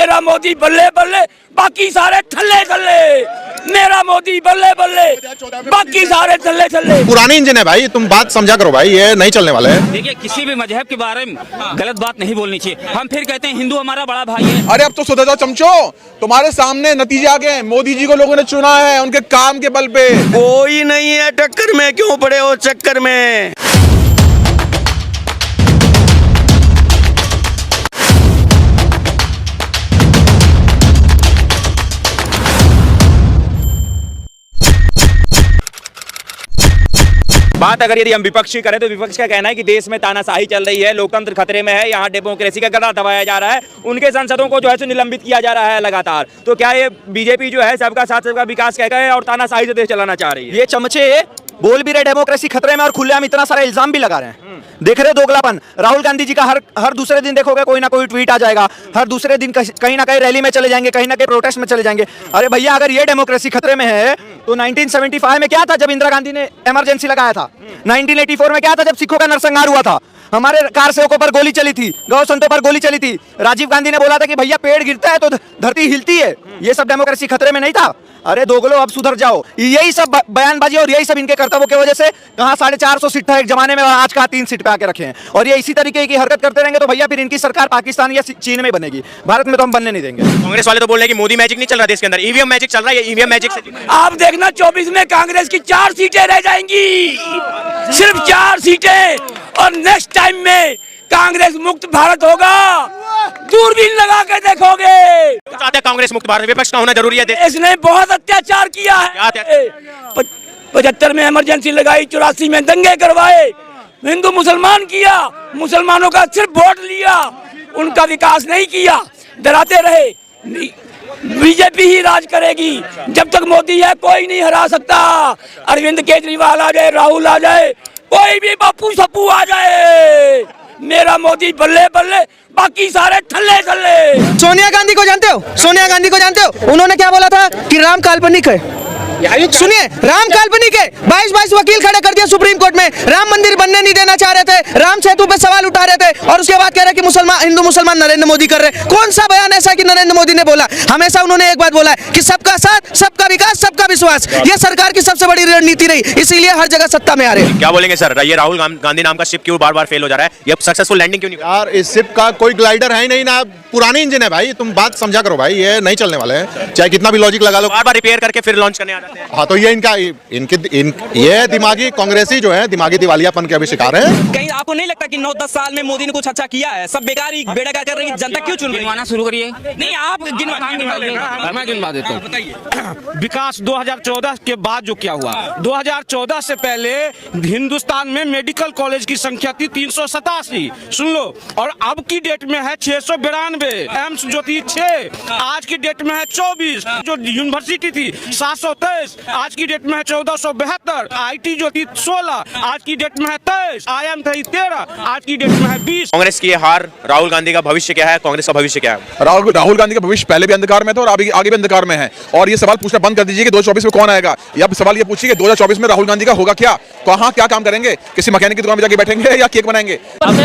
मेरा मोदी बल्ले बल्ले, बाकी सारे थल्ले थल्ले। मेरा मोदी बल्ले बल्ले, बाकी सारे थल्ले थल्ले। पुरानी इंजन है भाई, तुम बात समझा करो भाई, ये नहीं चलने वाला है। देखिए, किसी भी मजहब के बारे में गलत बात नहीं बोलनी चाहिए। हम फिर कहते हैं हिंदू हमारा बड़ा भाई है। अरे अब तो सुधर जाओ चमचो, तुम्हारे सामने नतीजे आ गए। मोदी जी को लोगों ने चुना है उनके काम के बल पे। कोई नहीं है टक्कर में, क्यों पड़े हो चक्कर में। बात अगर यदि हम विपक्ष की करें तो विपक्ष का कहना है कि देश में तानाशाही चल रही है, लोकतंत्र खतरे में है, यहाँ डेमोक्रेसी का गला दबाया जा रहा है, उनके सांसदों को जो है निलंबित किया जा रहा है लगातार। तो क्या ये बीजेपी जो है सबका साथ सबका विकास कह गए और तानाशाही से देश चलाना चाह रही है? ये चमचे बोल भी रहे डेमोक्रेसी खतरे में और खुलेआम इतना सारा इल्जाम भी लगा रहे हैं। देख रहे दोगलापन। राहुल गांधी जी का हर दूसरे दिन देखोगे कोई ना कोई ट्वीट आ जाएगा, हर दूसरे दिन कहीं ना कहीं रैली में चले जाएंगे, कहीं ना कहीं प्रोटेस्ट में चले जाएंगे। अरे भैया, अगर ये डेमोक्रेसी खतरे में है तो 1975 में क्या था जब इंदिरा गांधी ने इमरजेंसी लगाया था? 1984 में क्या था जब सिखों का नरसंहार हुआ था? हमारे कार सेवकों पर गोली चली थी, गौ संतों पर गोली चली थी। राजीव गांधी ने बोला था कि भैया पेड़ गिरता है तो धरती हिलती है। ये सब डेमोक्रेसी खतरे में नहीं था? अरे दोगलो, अब सुधर जाओ। यही सब बयानबाजी और यही सब इनके कर्तव्यों की वजह से कहाँ 450 सीट था एक जमाने में, आज कहाँ 3 सीट पे आके रखे हैं। और ये इसी तरीके की हरकत करते रहेंगे तो भैया फिर इनकी सरकार पाकिस्तान या चीन में बनेगी, भारत में तो हम बनने नहीं देंगे। कांग्रेस वाले तो बोल रहे हैं कि मोदी मैजिक नहीं चल रहा देश के अंदर, ईवीएम मैजिक चल रहा है। ईवीएम मैजिक से आप देखना 24 में कांग्रेस की 4 सीटें रह जाएंगी, सिर्फ 4 सीटें। और नेक्स्ट टाइम में कांग्रेस मुक्त भारत होगा, दूरबीन लगा के देखोगे। चाहते हैं कांग्रेस मुक्त भारत, विपक्ष का होना जरूरी है। इसने बहुत अत्याचार किया है। 75 में इमरजेंसी लगाई, 84 में दंगे करवाए, हिंदू मुसलमान किया, मुसलमानों का सिर्फ वोट लिया, उनका विकास नहीं किया, डराते रहे। बीजेपी ही राज करेगी, जब तक मोदी है कोई नहीं हरा सकता। अरविंद केजरीवाल आ जाए, राहुल आ जाए, कोई भी बापू सपू आ जाए, मेरा मोदी बल्ले बल्ले, बाकी सारे थल्ले थल्ले। सोनिया गांधी को जानते हो? सोनिया गांधी को जानते हो? उन्होंने क्या बोला था कि राम काल्पनिक है। सुनिए, राम काल्पनिक है। 22 वकील खड़े कर दिया सुप्रीम कोर्ट में, राम मंदिर बनने नहीं देना चाह रहे थे, राम सेतु पे सवाल उठा रहे थे, और उसके बाद कह रहे कि हिंदू मुसलमान नरेंद्र मोदी कर रहे। कौन सा बयान ऐसा कि नरेंद्र मोदी ने बोला? हमेशा उन्होंने एक बात बोला है कि सबका साथ, सबका विकास, सबका विश्वास। यह सरकार की सबसे बड़ी रणनीति रही, इसीलिए हर जगह सत्ता में आ रहे हैं। क्या बोलेंगे सर, ये राहुल गांधी नाम का शिप क्यों बार बार फेल हो जा रहा है? ये सक्सेसफुल लैंडिंग क्यों नहीं? यार, इस शिप का कोई ग्लाइडर है ही नहीं ना, पुरानी इंजन है भाई, तुम बात समझा करो भाई, ये नहीं चलने वाला है, चाहे कितना भी लॉजिक लगा लो। बार बार रिपेयर करके फिर लॉन्च करने आ जाते हैं। हाँ, तो ये ये दिमागी कांग्रेसी जो है दिमागी दिवालियापन के अभी शिकार है। कहीं आपको नहीं लगता कि 9-10 साल में मोदी ने कुछ अच्छा किया है? सब बेकार ही बेड़ा कर रही है, जनता क्यों चुन रही है? शुरू करिए। नहीं, आप मैं गिनवा देता हूं। बताइए। विकास 2014 के बाद जो क्या हुआ, 2014 से पहले हिंदुस्तान में मेडिकल कॉलेज की संख्या थी 387, सुन लो, और अब की डेट में है 692। एम्स जो थी 6, आज की डेट में है 24। जो यूनिवर्सिटी थी 723, आज की डेट में है 1472। IT जो थी 16, आज की डेट में है 23। IIM थी 13, आज की डेट में है 20। कांग्रेस की हार, राहुल गांधी का भविष्य क्या है, कांग्रेस का भविष्य क्या है? राहुल गांधी का भविष्य पहले भी अंधकार में था और आगे भी अंधकार में है। और ये सवाल पूछना बंद कर दीजिए कि 2024 में कौन आएगा। या सवाल ये पूछिए कि 2024 में राहुल गांधी का होगा क्या, कहाँ क्या काम करेंगे, किसी मैकेनिक की दुकान में जाके बैठेंगे या केक बनाएंगे?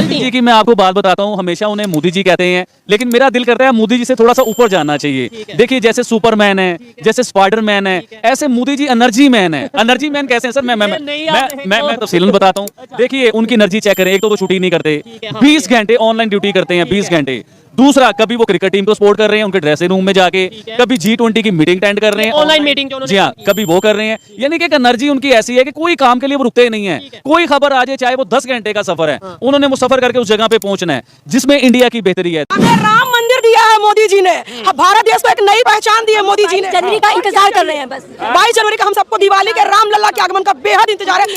जी की मैं आपको बात बताता हूँ, हमेशा उन्हें मोदी जी कहते हैं, लेकिन मेरा दिल करता है मोदी जी से थोड़ा सा ऊपर जाना चाहिए। देखिए, जैसे सुपरमैन है, जैसे स्पाइडरमैन है, ऐसे मोदी जी एनर्जी मैन है। एनर्जी मैन कैसे हैं सर? मैं तफसीलन बताता हूँ। देखिए, उनकी एनर्जी चेक करें। एक तो वो छुट्टी नहीं करते, 20 घंटे ऑनलाइन ड्यूटी करते हैं, 20 घंटे। दूसरा, कभी वो क्रिकेट टीम को सपोर्ट कर रहे हैं उनके ड्रेसिंग रूम में जाके, कभी G20 की मीटिंग अटेंड कर रहे हैं, ऑनलाइन मीटिंग। जी हाँ, कभी वो कर रहे हैं। यानी कि एक एनर्जी उनकी ऐसी है कि कोई काम के लिए वो रुकते नहीं है। कोई खबर आ जाए, चाहे वो 10 घंटे का सफर है, उन्होंने वो सफर करके उस जगह पे पहुंचना है जिसमें इंडिया की बेहतरी है। राम मंदिर दिया है मोदी जी ने, भारत देश को एक नई पहचान दी है मोदी जी ने। जनवरी का इंतजार कर रहे हैं बस। 22 जनवरी का हम सबको दिवाली के राम लल्ला के आगमन का बेहद इंतजार है,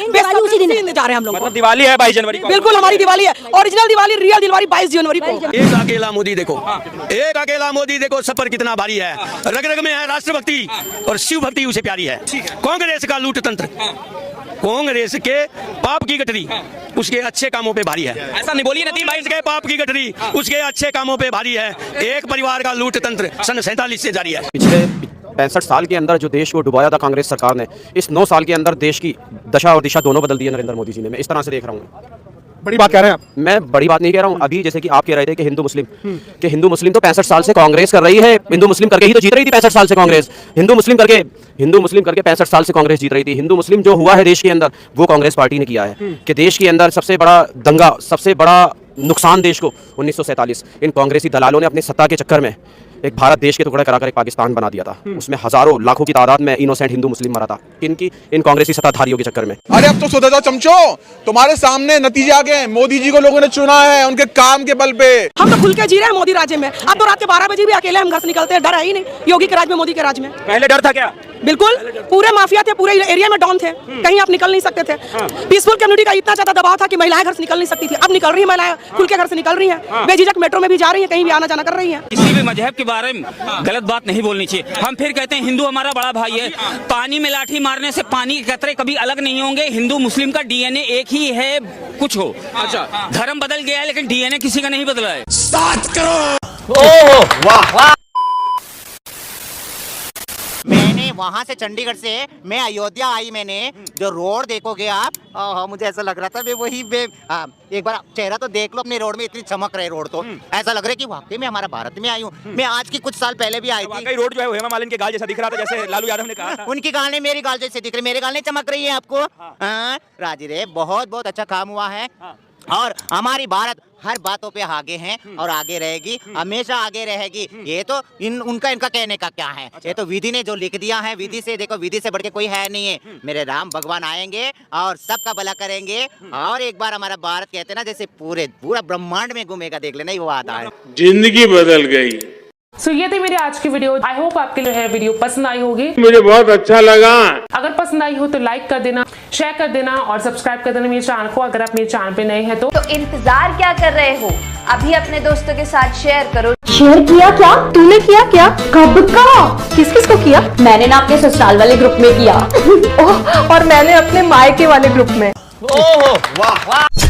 उसी दिन इंतजार है हम लोग। मतलब दिवाली है 22 जनवरी को? बिल्कुल, हमारी दिवाली है, ओरिजिनल दिवाली, रियल दिवाली 22 जनवरी को। एक अकेला मोदी देखो, एक अकेला मोदी देखो, सफर कितना भारी है। रग रग में है राष्ट्रभक्ति और शिव भक्ति उसे प्यारी है। कांग्रेस का लूट तंत्र, कांग्रेस के पाप की गठरी उसके अच्छे कामों पे भारी है। ऐसा नहीं बोलिए नतीम भाई। इसके पाप की गठरी उसके अच्छे कामों पे भारी है। एक परिवार का लूट तंत्र सन 47 से जारी है। पिछले 65 साल के अंदर जो देश को डुबाया था कांग्रेस सरकार ने, इस 9 साल के अंदर देश की दशा और दिशा दोनों बदल दी है नरेंद्र मोदी जी ने। मैं इस तरह से देख रहा हूँ। बड़ी बात कह रहे हैं आप। मैं बड़ी बात नहीं कह रहा हूँ। अभी जैसे कि आप कह रहे थे कि हिंदू मुस्लिम तो 65 साल से कांग्रेस कर रही है। हिंदू मुस्लिम करके ही तो जीत रही थी 65 साल से कांग्रेस। हिंदू मुस्लिम करके 65 साल से कांग्रेस जीत रही थी। हिंदू मुस्लिम जो हुआ है देश के अंदर, वो कांग्रेस पार्टी ने किया है कि देश के अंदर सबसे बड़ा दंगा, सबसे बड़ा नुकसान देश को 1947 इन कांग्रेसी दलालों ने अपनी सत्ता के चक्कर में एक भारत देश के टुकड़े कराकर एक पाकिस्तान बना दिया था। उसमें हजारों लाखों की तादाद में इनोसेंट हिंदू मुस्लिम मरा था इन कांग्रेसी सत्ताधारियों के चक्कर में। अरे अब तो सुधर जाओ चमचो, तुम्हारे सामने नतीजे आ गए। मोदी जी को लोगों ने चुना है उनके काम के बल पे। हम तो खुल के जी रहे हैं मोदी राज्य में। अब तो रात के 12 बजे भी अकेले हम घर से निकलते हैं, डर है ही नहीं। योगी के राज में, मोदी के राज में पहले डर था क्या? बिल्कुल, पूरे माफिया थे, पूरे एरिया में डॉन थे, कहीं आप निकल नहीं सकते थे। पीसफुल कम्युनिटी का इतना ज्यादा दबाव था कि महिलाएं घर से निकल नहीं सकती थी। अब निकल रही है महिलाएं, खुल के घर से निकल रही हैं, बेझिझक मेट्रो में भी जा रही हैं, कहीं भी आना जाना कर रही हैं। किसी भी मजहब के बारे में गलत बात नहीं बोलनी चाहिए। हम फिर कहते हैं हिंदू हमारा बड़ा भाई है। पानी में लाठी मारने से पानी के कतरे कभी अलग नहीं होंगे। हिंदू मुस्लिम का डीएनए एक ही है, कुछ हो। अच्छा, धर्म बदल गया है लेकिन डीएनए किसी का नहीं बदला है। 7 करोड़। ओह वाह वाह। मैंने वहां से चंडीगढ़ से मैं अयोध्या आई, मैंने जो रोड देखोगे आप, मुझे ऐसा लग रहा था मैं वही एक बार चेहरा तो देख लो अपने रोड में, इतनी चमक रहे रोड तो ऐसा लग रहा है कि वाकई में हमारा भारत में आई हूँ। मैं आज की कुछ साल पहले भी आई थी। रोड जो है हेमा मालिनी के गाल जैसा दिख रहा था, जैसे लालू यादव ने कहा था। उनकी गाल नहीं, मेरी गाल जैसे दिख रही। मेरे गाल नहीं चमक रही है आपको? राजी रे, बहुत बहुत अच्छा काम हुआ है। और हमारी भारत हर बातों पे आगे हैं और आगे रहेगी, हमेशा आगे रहेगी। ये तो इनका कहने का क्या है। ये तो विधि ने जो लिख दिया है, विधि से देखो, विधि से बढ़ के कोई है नहीं है। मेरे राम भगवान आएंगे और सबका भला करेंगे। और एक बार हमारा भारत कहते ना जैसे पूरा ब्रह्मांड में घूमेगा, देख लेना, वो आता है। जिंदगी बदल गई। सो ये थी मेरी आज की वीडियो। आई होप आपके जो है वीडियो पसंद आई होगी। मुझे बहुत अच्छा लगा। अगर पसंद आई हो तो लाइक कर देना, शेयर कर देना और सब्सक्राइब कर देना मेरे चैनल को, अगर आप मेरे चैनल पे नए हैं तो इंतजार क्या कर रहे हो, अभी अपने दोस्तों के साथ शेयर करो। शेयर किया क्या? तूने किया क्या? कब का? किस किस को किया? मैंने ना अपने ससुराल वाले ग्रुप में किया और मैंने अपने मायके वाले ग्रुप में। ओह वाह वाह।